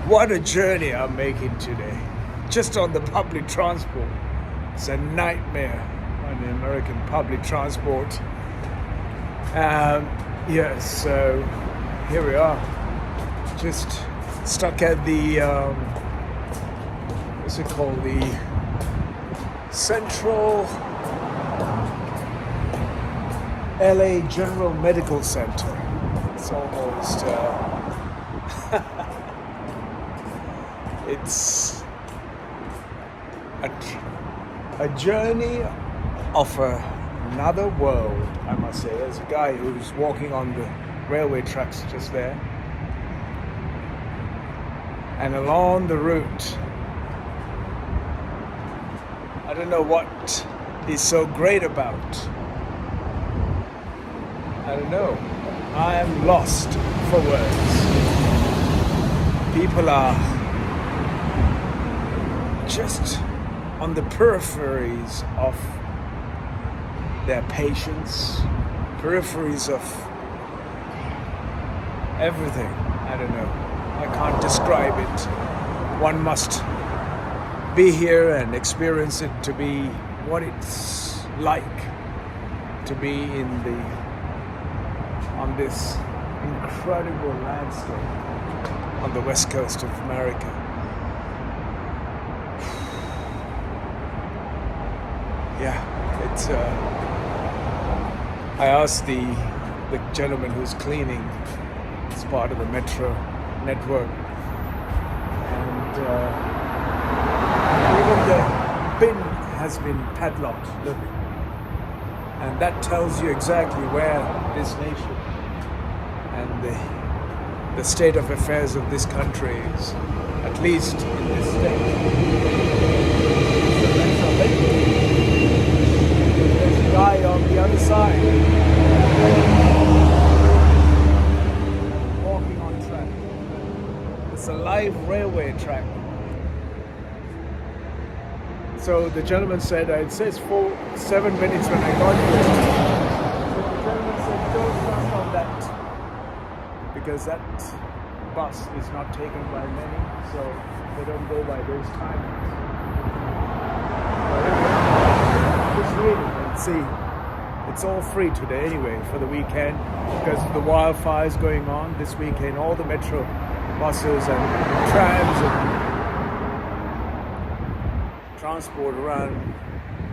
What a journey I'm making today. Just on the public transport. It's a nightmare on the American public transport. So here we are. Just stuck at the, what's it called? The Central LA General Medical Center. It's almost, it's a journey of another world, I must say. There's a guy who's walking on the railway tracks just there. And along the route, I don't know what is so great about. I don't know. I am lost for words. People are just on the peripheries of their patients, peripheries of everything. I don't know. I can't describe it. One must be here and experience it to be what it's like to be on this incredible landscape on the west coast of America. Yeah, it's I asked the gentleman who's cleaning this part of the metro network, and even the bin has been padlocked. Look, and that tells you exactly where this nation and the state of affairs of this country is, at least in this state. There's a guy on the other side walking on track. It's a live railway track. So the gentleman said, it says 7 minutes when I got here. So the gentleman said, don't trust on that, because that bus is not taken by many, so they don't go by those timings. Just reading and see. It's all free today anyway for the weekend, because of the wildfires going on this weekend. All the metro buses and trams and transport around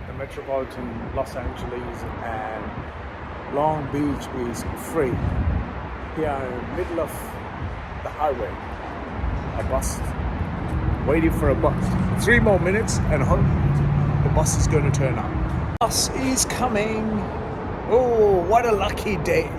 the metropolitan Los Angeles and Long Beach is free. Here in the middle of the highway, a bus, waiting for a bus. 3 more minutes and the bus is going to turn up. Bus is coming. Oh, what a lucky day.